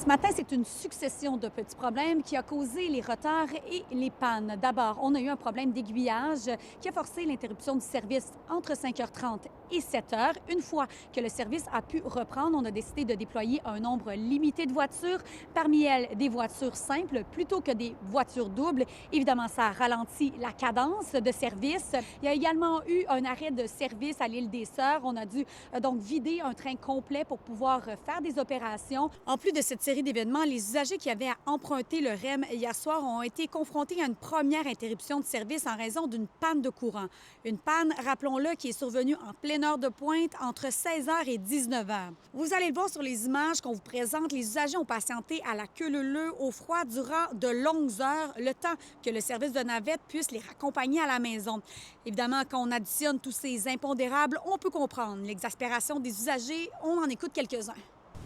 Ce matin, c'est une succession de petits problèmes qui a causé les retards et les pannes. D'abord, on a eu un problème d'aiguillage qui a forcé l'interruption du service entre 5h30 et 7h. Une fois que le service a pu reprendre, on a décidé de déployer un nombre limité de voitures, parmi elles des voitures simples plutôt que des voitures doubles. Évidemment, ça a ralenti la cadence de service. Il y a également eu un arrêt de service à l'île des Sœurs. On a dû donc vider un train complet pour pouvoir faire des opérations. En plus de cette série d'événements, les usagers qui avaient à emprunter le REM hier soir ont été confrontés à une première interruption de service en raison d'une panne de courant. Une panne, rappelons-le, qui est survenue en pleine heure de pointe entre 16h et 19h. Vous allez le voir sur les images qu'on vous présente, les usagers ont patienté à la queue leu-leu au froid durant de longues heures, le temps que le service de navette puisse les raccompagner à la maison. Évidemment, quand on additionne tous ces impondérables, on peut comprendre l'exaspération des usagers. On en écoute quelques-uns.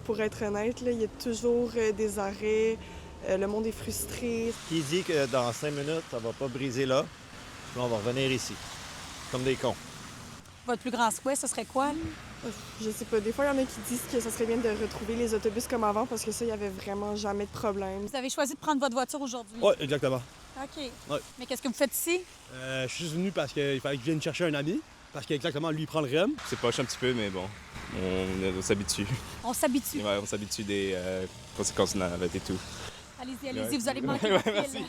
Pour être honnête, là, il y a toujours des arrêts, le monde est frustré. Qui dit que dans 5 minutes, ça va pas briser là, puis on va revenir ici, comme des cons. Votre plus grand souhait, ce serait quoi? Je sais pas, des fois, il y en a qui disent que ça serait bien de retrouver les autobus comme avant parce que ça, il y avait vraiment jamais de problème. Vous avez choisi de prendre votre voiture aujourd'hui? Oui, exactement. OK. Ouais. Mais qu'est-ce que vous faites ici? Je suis venu parce qu'il fallait que je vienne chercher un ami, parce qu'exactement, lui, il prend le REM. C'est poche un petit peu, mais bon, on s'habitue. On s'habitue. Ouais, on s'habitue des conséquences de la navette et tout. Allez-y, allez-y, Ouais. vous allez manquer Ouais, de fil. merci.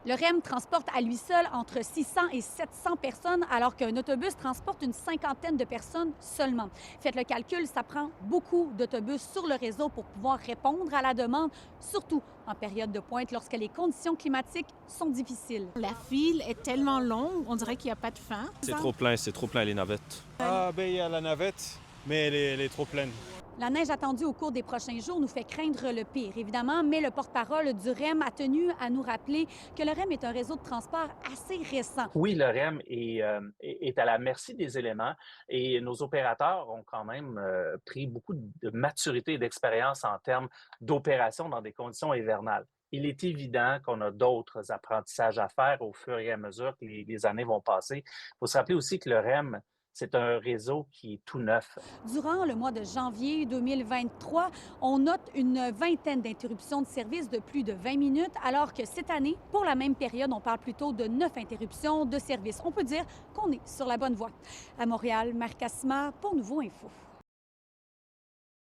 Le REM transporte à lui seul entre 600 et 700 personnes, alors qu'un autobus transporte une cinquantaine de personnes seulement. Faites le calcul, ça prend beaucoup d'autobus sur le réseau pour pouvoir répondre à la demande, surtout en période de pointe lorsque les conditions climatiques sont difficiles. La file est tellement longue, on dirait qu'il n'y a pas de fin. C'est trop plein les navettes. Ah, ben il y a la navette, mais elle est trop pleine. La neige attendue au cours des prochains jours nous fait craindre le pire, évidemment, mais le porte-parole du REM a tenu à nous rappeler que le REM est un réseau de transport assez récent. Oui, le REM est à la merci des éléments et nos opérateurs ont quand même pris beaucoup de maturité et d'expérience en termes d'opération dans des conditions hivernales. Il est évident qu'on a d'autres apprentissages à faire au fur et à mesure que les années vont passer. Il faut se rappeler aussi que le REM, c'est un réseau qui est tout neuf. Durant le mois de janvier 2023, on note une vingtaine d'interruptions de service de plus de 20 minutes, alors que cette année, pour la même période, on parle plutôt de 9 interruptions de service. On peut dire qu'on est sur la bonne voie. À Montréal, Marc Cassima pour Nouveau Info.